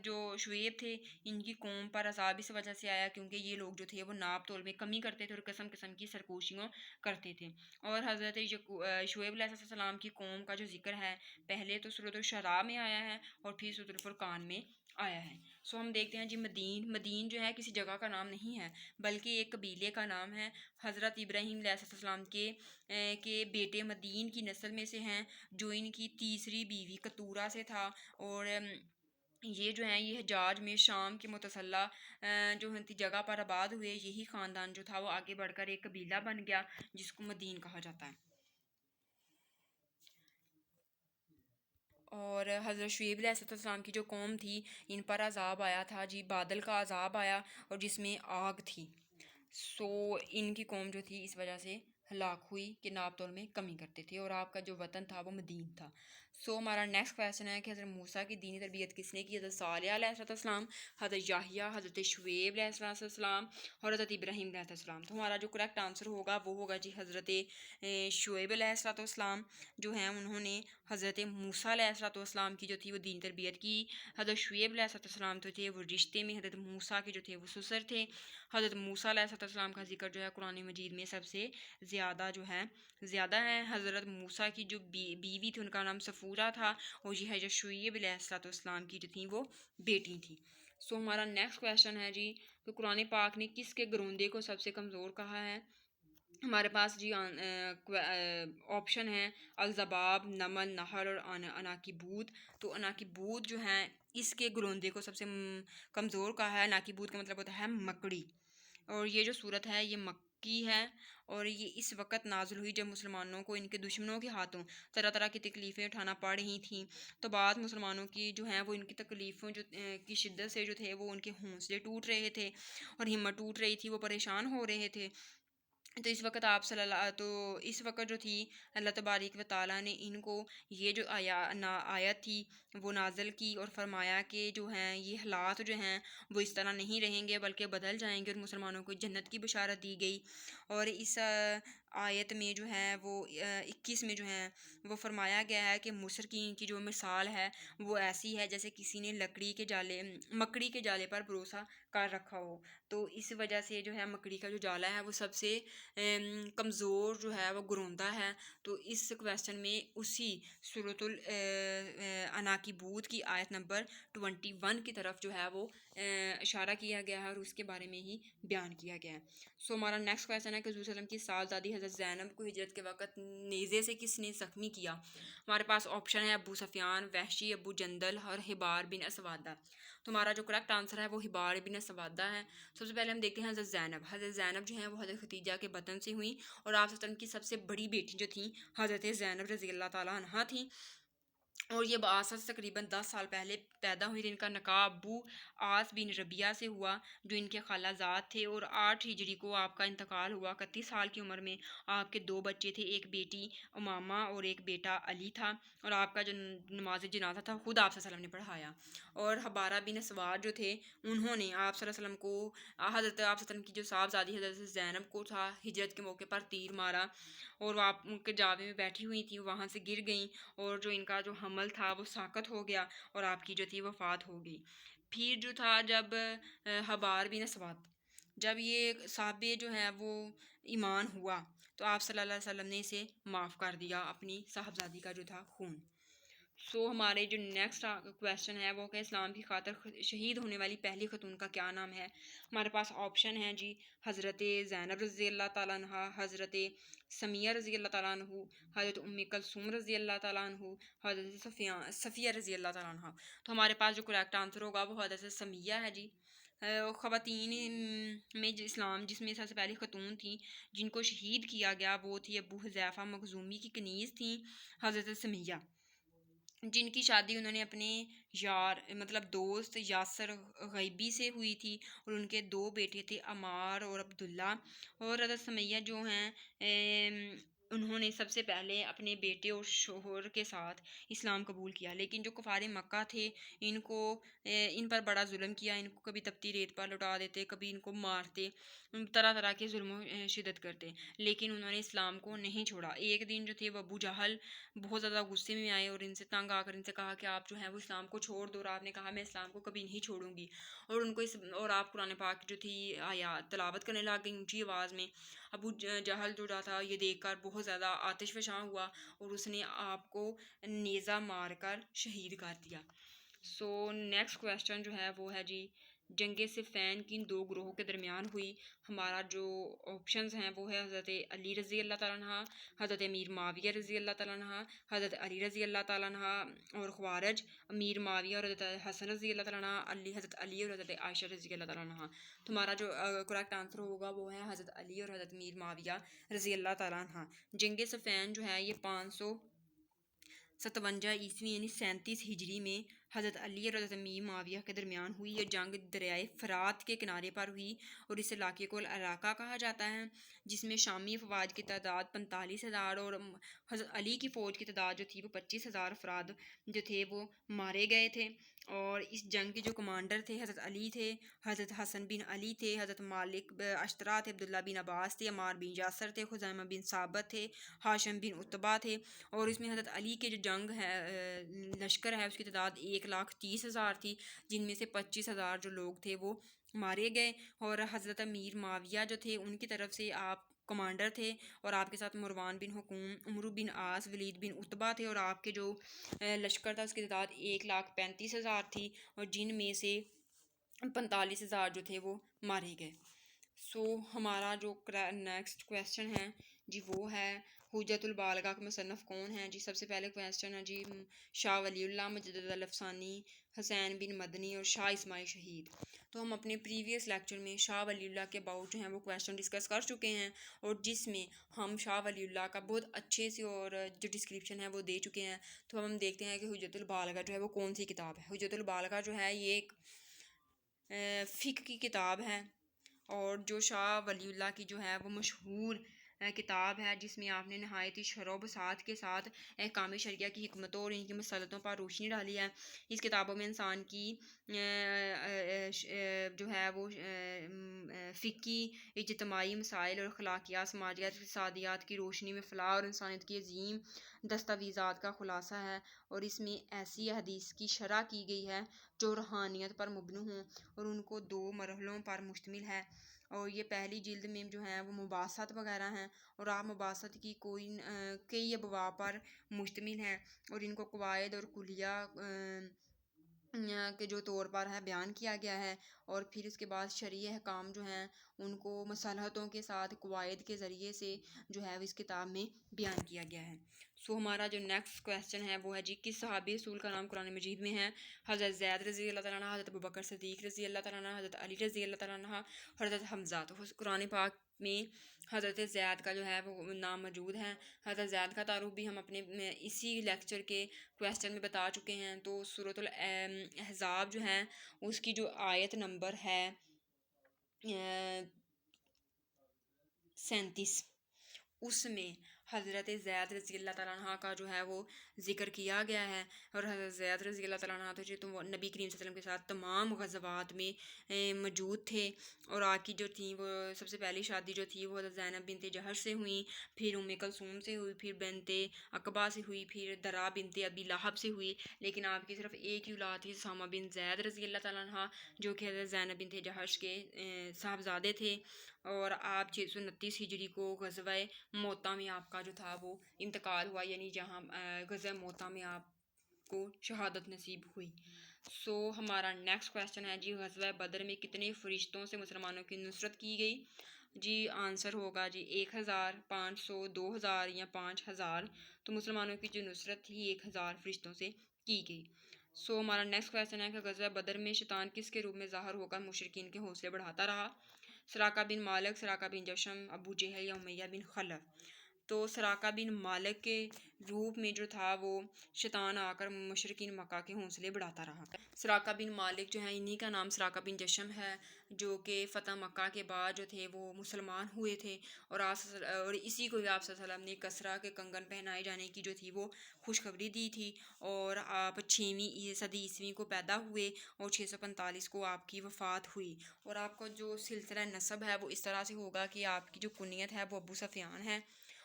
جو شعیب تھے ان کی قوم پر عذاب اس وجہ سے آیا کیونکہ یہ لوگ جو تھے وہ ناپ تول میں کمی کرتے تھے اور قسم قسم کی سرکوشیاں کرتے تھے۔ اور حضرت شعیب علیہ السلام کی قوم کا جو ذکر ہے پہلے تو سورۃ الشعراء میں آیا ہے اور پھر سورۃ الفرقان میں آیا ہے۔ ہم دیکھتے ہیں جی مدین جو ہے کسی جگہ کا نام نہیں ہے بلکہ ایک قبیلے کا نام ہے۔ حضرت ابراہیم علیہ السلام کے بیٹے مدین کی نسل میں سے ہیں، جو ان کی تیسری بیوی کتورہ سے تھا، اور یہ جو ہیں یہ حجاز میں شام کے متصلح جو تھی جگہ پر آباد ہوئے۔ یہی خاندان جو تھا وہ آگے بڑھ کر ایک قبیلہ بن گیا جس کو مدین کہا جاتا ہے۔ اور حضرت شعیب علیہ السلام کی جو قوم تھی ان پر عذاب آیا تھا جی، بادل کا عذاب آیا اور جس میں آگ تھی، ان کی قوم جو تھی اس وجہ سے ہلاک ہوئی کہ ناب تول میں کمی کرتے تھے، اور آپ کا جو وطن تھا وہ مدین تھا۔ سو ہمارا نیکسٹ کویشچن ہے کہ حضرت موسیٰ کی دینی تربیت کس نے کی؟ حضرت صالح علیہ السلام، حضرت یحییٰ، حضرت شعیب علیہ السلام اور حضرت ابراہیم علیہ السلام۔ تو ہمارا جو کریکٹ آنسر ہوگا وہ ہوگا جی حضرت شعیب علیہ السلام جو ہیں انہوں نے حضرت موسیٰ علیہ السلام کی جو تھی وہ دینی تربیت کی۔ حضرت شعیب علیہ السلام جو تھے وہ رشتے میں حضرت موسیٰ کے جو تھے وہ سسر تھے۔ حضرت موسیٰ علیہ السلام کا ذکر جو ہے قرآن مجید میں سب سے زیادہ ہے۔ حضرت موسیٰ کی جو بیوی تھی ان کا نام صفورہ تھا، اور یہ حضرت شعیب علیہ السلام کی جو تھیں وہ بیٹی تھیں۔ سو ہمارا نیکسٹ کویشچن ہے جی کہ قرآن پاک نے کس کے گروندے کو سب سے کمزور کہا ہے؟ ہمارے پاس جی آپشن ہے الزباب، نمل، نحل اور عناکبوت۔ تو عناکبوت جو ہیں اس کے گروندے کو سب سے کمزور کہا ہے۔ عناکبوت کا مطلب ہوتا ہے مکڑی، اور یہ جو صورت ہے یہ مکی ہے، اور یہ اس وقت نازل ہوئی جب مسلمانوں کو ان کے دشمنوں کے ہاتھوں طرح طرح کی تکلیفیں اٹھانا پڑ رہی تھیں۔ تو بعض مسلمانوں کی جو ہیں وہ ان کی تکلیفوں کی شدت سے جو تھے وہ ان کے حوصلے ٹوٹ رہے تھے اور ہمت ٹوٹ رہی تھی، وہ پریشان ہو رہے تھے۔ تو اس وقت جو تھی اللہ تبارک و تعالیٰ نے ان کو یہ جو آیت تھی وہ نازل کی اور فرمایا کہ جو ہیں یہ حالات جو ہیں وہ اس طرح نہیں رہیں گے بلکہ بدل جائیں گے، اور مسلمانوں کو جنت کی بشارت دی گئی۔ اور اس آیت میں جو ہے وہ 21 میں جو ہے وہ فرمایا گیا ہے کہ مشرکین کی جو مثال ہے وہ ایسی ہے جیسے کسی نے مکڑی کے جالے پر بھروسہ کر رکھا ہو۔ تو اس وجہ سے جو ہے مکڑی کا جو جالا ہے وہ سب سے کمزور جو ہے وہ گروندہ ہے۔ تو اس کویسچن میں اسی سورۃ العنکبوت کی آیت نمبر 21 کی طرف جو ہے وہ اشارہ کیا گیا ہے اور اس کے بارے میں ہی بیان کیا گیا ہے۔ سو ہمارا نیکسٹ کویسچن ہے کہ حضور صلی اللہ علیہ وسلم کی صاحبزادی حضرت زینب کو ہجرت کے وقت نیزے سے کس نے زخمی کیا؟ ہمارے پاس آپشن ہے ابو سفیان، وحشی، ابو جندل اور حبار بن اسودہ۔ تو ہمارا جو کریکٹ آنسر ہے وہ حبار بن اسودہ ہے۔ سب سے پہلے ہم دیکھتے ہیں حضرت زینب جو ہیں وہ حضرت خدیجہ کے بطن سے ہوئیں، اور آپ صلی اللہ علیہ وسلم کی سب سے بڑی بیٹی جو تھیں حضرت زینب رضی اللہ تعالیٰ عنہا تھیں، اور یہ بعثت سے تقریباً 10 سال پہلے پیدا ہوئی۔ ان کا نکاح ابو عاص بن ربیعہ سے ہوا جو ان کے خالہ زاد تھے، اور 8 ہجری کو آپ کا انتقال ہوا۔ 31 سال کی عمر میں آپ کے 2 بچے تھے، ایک بیٹی امامہ اور ایک بیٹا علی تھا، اور آپ کا جو نماز جنازہ تھا خود آپ صلی اللہ علیہ وسلم نے پڑھایا۔ اور حبارہ بن اسود جو تھے انہوں نے آپ صلی اللہ علیہ وسلم کو آپ صلی اللہ علیہ وسلم کی جو صاحبزادی حضرت زینب کو تھا ہجرت کے موقع پر تیر مارا، اور وہ آپ ان کے جاوے میں بیٹھی ہوئی تھیں، وہاں سے گر گئیں، اور جو ان کا جو حمل تھا وہ ساقط ہو گیا اور آپ کی جو تھی وفات ہو گئی۔ پھر جو تھا جب حبار بن اسود جب یہ صحابی جو ہے وہ ایمان ہوا تو آپ صلی اللہ علیہ وسلم نے اسے معاف کر دیا اپنی صاحبزادی کا جو تھا خون۔ سو ہمارے جو نیکسٹ کویسچن ہے وہ کہ اسلام کی خاطر شہید ہونے والی پہلی خاتون کا کیا نام ہے؟ ہمارے پاس آپشن ہے جی حضرت زینب رضی اللہ تعالیٰ عنہ، حضرت سمیہ رضی اللہ تعالیٰ عنہ، حضرت ام کلثوم رضی اللہ تعالیٰ عنہ، حضرت صفیہ رضی اللہ تعالیٰ عنہ۔ تو ہمارے پاس جو کریکٹ آنسر ہوگا وہ حضرت سمیہ ہے جی۔ خواتین میں جس میں سب سے پہلی خاتون تھیں جن کو شہید کیا گیا وہ تھی ابو حذیفہ مخزومی کی کنیز تھیں حضرت سمیہ، جن کی شادی انہوں نے اپنے دوست یاسر غیبی سے ہوئی تھی، اور ان کے 2 بیٹے تھے عمار اور عبداللہ۔ اور حضرت سمیہ جو ہیں انہوں نے سب سے پہلے اپنے بیٹے اور شوہر کے ساتھ اسلام قبول کیا، لیکن جو کفار مکہ تھے ان پر بڑا ظلم کیا، ان کو کبھی تپتی ریت پر لٹا دیتے، کبھی ان کو مارتے، طرح طرح کے ظلم و شدت کرتے، لیکن انہوں نے اسلام کو نہیں چھوڑا۔ ایک دن جو تھے وہ ابو جہل بہت زیادہ غصے میں آئے اور ان سے تنگ آ کر ان سے کہا کہ آپ جو ہیں وہ اسلام کو چھوڑ دو، اور آپ نے کہا میں اسلام کو کبھی نہیں چھوڑوں گی، اور آپ قرآن پاک جو تھی آیات تلاوت کرنے لگ گئی اونچی آواز میں۔ ابو جہل جو تھا یہ دیکھ کر بہت زیادہ آتش فشاں ہوا اور اس نے آپ کو نیزہ مار کر شہید کر دیا۔ سو نیکسٹ کویسچن جو ہے وہ ہے جی جنگ صفین کن 2 گروہوں کے درمیان ہوئی؟ ہمارا جو آپشنز ہیں وہ ہے حضرت علی رضی اللہ تعالیٰ عنہ، حضرت امیر معاویہ رضی اللہ تعالیٰ عنہ، حضرت علی رضی اللہ تعالیٰ عنہ اور خوارج، امیر معاویہ اور حضرت حسن رضی اللہ تعالیٰ عنہ، حضرت علی اور حضرت عائشہ رضی اللہ تعالیٰ عنہ۔ تو ہمارا جو کریکٹ آنسر ہوگا وہ ہے حضرت علی اور حضرت امیر معاویہ رضی اللہ تعالیٰ عنہ۔ جنگ صفین جو ہے یہ 557 عیسوی یعنی 37 ہجری میں حضرت علی اور حضرت امیر معاویہ کے درمیان ہوئی۔ یہ جنگ دریائے فرات کے کنارے پر ہوئی اور اس علاقے کو العراقہ کہا جاتا ہے، جس میں شامی افواج کی تعداد 45,000 اور حضرت علی کی فوج کی تعداد جو تھی وہ 25,000 افراد جو تھے وہ مارے گئے تھے۔ اور اس جنگ کے جو کمانڈر تھے حضرت علی تھے، حضرت حسن بن علی تھے، حضرت مالک اشترا تھے، عبداللہ بن عباس تھے، عمار بن یاسر تھے، خزیمہ بن ثابت تھے، ہاشم بن عتبہ تھے۔ اور اس میں حضرت علی کے جو جنگ ہے لشکر ہے اس کی تعداد 1,30,000 تھی، جن میں سے 25,000 جو لوگ تھے وہ مارے گئے۔ اور حضرت امیر معاویہ جو تھے ان کی طرف سے آپ کمانڈر تھے، اور آپ کے ساتھ مروان بن حکوم، عمرو بن عاص، ولید بن عتبہ تھے، اور آپ کے جو لشکر تھا اس کی تعداد 1,35,000 تھی، اور جن میں سے 45,000 جو تھے وہ مارے گئے۔ سو ہمارا جو نیکسٹ کویسچن ہے جی وہ ہے حجت البالغہ کے مصنف کون ہیں؟ جی سب سے پہلے کویسچن ہے جی شاہ ولی اللہ، مجدد الافسانی، حسین بن مدنی اور شاہ اسماعیل شہید۔ تو ہم اپنے پریویس لیکچر میں شاہ ولی اللہ کے اباؤٹ جو ہیں وہ کویسچن ڈسکس کر چکے ہیں، اور جس میں ہم شاہ ولی اللہ کا بہت اچھے سے اور جو ڈسکرپشن ہے وہ دے چکے ہیں۔ تو ہم دیکھتے ہیں کہ حجت البالغہ جو ہے وہ کون سی کتاب ہے۔ حجت البالغہ جو ہے یہ ایک فقہ کی کتاب ہے، اور جو شاہ ولی اللہ کی جو ہے وہ مشہور کتاب ہے، جس میں آپ نے نہایت ہی شرح و بساط کے ساتھ احکام شریعہ کی حکمتوں اور ان کی مسلطوں پر روشنی ڈالی ہے۔ اس کتابوں میں انسان کی جو ہے وہ فقہی، اجتماعی مسائل اور اخلاقیات، سماجیات، اقتصادیات کی روشنی میں فلاح اور انسانیت کی عظیم دستاویزات کا خلاصہ ہے، اور اس میں ایسی حدیث کی شرح کی گئی ہے جو روحانیت پر مبنی ہوں اور ان کو 2 مرحلوں پر مشتمل ہے۔ اور یہ پہلی جلد میں جو ہیں وہ مباحثات وغیرہ ہیں، اور آپ مباحثات کی کئی ابواب پر مشتمل ہیں، اور ان کو قواعد اور کلیہ کے جو طور پر ہے بیان کیا گیا ہے، اور پھر اس کے بعد شرعی احکام جو ہیں ان کو مصالحتوں کے ساتھ قواعد کے ذریعے سے جو ہے اس کتاب میں بیان کیا گیا ہے۔ سو ہمارا جو نیکسٹ کویسچن ہے وہ ہے جی کس صحابی رسول کا نام قرآن مجید میں ہے؟ حضرت زید رضی اللہ تعالیٰ عنہ، حضرت ابوبکر صدیق رضی اللہ تعالیٰ عنہ، حضرت علی رضی اللہ تعالیٰ عنہ، حضرت حمزہ۔ تو قرآن پاک میں حضرت زید کا جو ہے وہ نام موجود ہے۔ حضرت زید کا تعارف بھی ہم اپنے اسی لیکچر کے کویسچن میں بتا چکے ہیں۔ تو سورۃ الاحزاب جو ہے اس کی جو آیت نمبر ہے 37، اس میں حضرت زید رضی اللہ تعالیٰ عنہ کا جو ہے وہ ذکر کیا گیا ہے، اور حضرت زید رضی اللہ تعالیٰ عنہ تو وہ نبی کریم صلی اللہ علیہ وسلم کے ساتھ تمام غزوات میں موجود تھے، اور آپ کی جو تھیں وہ سب سے پہلی شادی جو تھی وہ حضرت زینب بنت جہش سے ہوئی، پھر ام کلثوم سے ہوئی، پھر بنت عقبہ سے ہوئی، پھر درا بنت ابی لہب سے ہوئی، لیکن آپ کی صرف ایک ہی اولاد تھی اسامہ بن زید رضی اللہ تعالیٰ عنہ، جو کہ حضرت زینب بنت جہش کے صاحبزادے تھے، اور آپ 629 ہجری کو غزوہ موتا میں آپ کا جو تھا وہ انتقال ہوا، یعنی جہاں غزوہ موتا میں آپ کو شہادت نصیب ہوئی۔ سو ہمارا نیکسٹ کویسچن ہے جی غزوہ بدر میں کتنے فرشتوں سے مسلمانوں کی نصرت کی گئی؟ جی آنسر ہوگا جی 1,000، 500، 2,000 یا 5,000۔ تو مسلمانوں کی جو نصرت تھی 1,000 فرشتوں سے کی گئی۔ سو ہمارا نیکسٹ کویسچن ہے کہ غزوہ بدر میں شیطان کس کے روپ میں ظاہر ہو کر مشرکین کے حوصلے بڑھاتا رہا؟ سراقہ بن مالک، سراقہ بن جشم، ابو جہل یا امیہ بن خلف؟ تو سراقہ بن مالک کے روپ میں جو تھا وہ شیطان آ کر مشرکین مکہ کے حوصلے بڑھاتا رہا۔ سراقہ بن مالک جو ہے انہی کا نام سراقہ بن جشم ہے، جو کہ فتح مکہ کے بعد جو تھے وہ مسلمان ہوئے تھے، اور اسی کو آپ صلی اللہ علیہ وسلم نے کسریٰ کے کنگن پہنائے جانے کی جو تھی وہ خوشخبری دی تھی، اور آپ 6ویں صدی عیسوی کو پیدا ہوئے، اور 645 کو آپ کی وفات ہوئی۔ اور آپ کا جو سلسلہ نسب ہے وہ اس طرح سے ہوگا کہ آپ کی جو کنیت ہے وہ ابو سفیان ہے،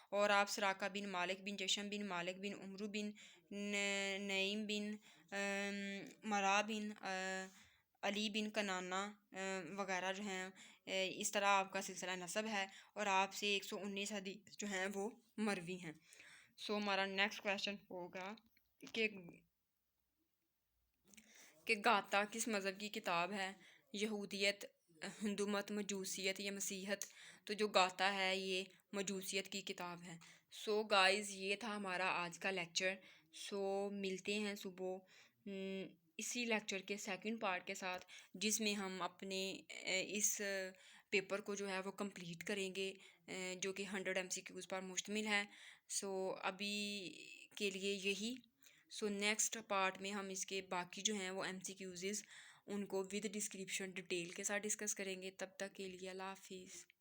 اور آپ سراقہ بن مالک بن جشم بن مالک بن عمرو بن نعیم بن مرا بن علی بن کنانہ وغیرہ جو ہیں اس طرح آپ کا سلسلہ نسب ہے، اور آپ سے 119 حدیث جو ہیں وہ مروی ہیں۔ سو ہمارا نیکسٹ کویسچن ہوگا کہ گاتا کس مذہب کی کتاب ہے؟ یہودیت، ہندومت، مجوسیت یا مسیحیت؟ تو جو گاتا ہے یہ مجوسیت کی کتاب ہے۔ سو گائز یہ تھا ہمارا آج کا لیکچر۔ سو ملتے ہیں صبح اسی لیکچر کے سیکنڈ پارٹ کے ساتھ، جس میں ہم اپنے اس پیپر کو جو ہے وہ کمپلیٹ کریں گے، جو کہ 100 MCQs پر مشتمل ہے۔ سو ابھی کے لیے یہی سو نیکسٹ پارٹ میں ہم اس کے باقی جو ہیں وہ ایم سی کیوزز ان کو ود ڈسکرپشن ڈیٹیل کے ساتھ ڈسکس کریں گے. تب تک کے لیے اللہ حافظ.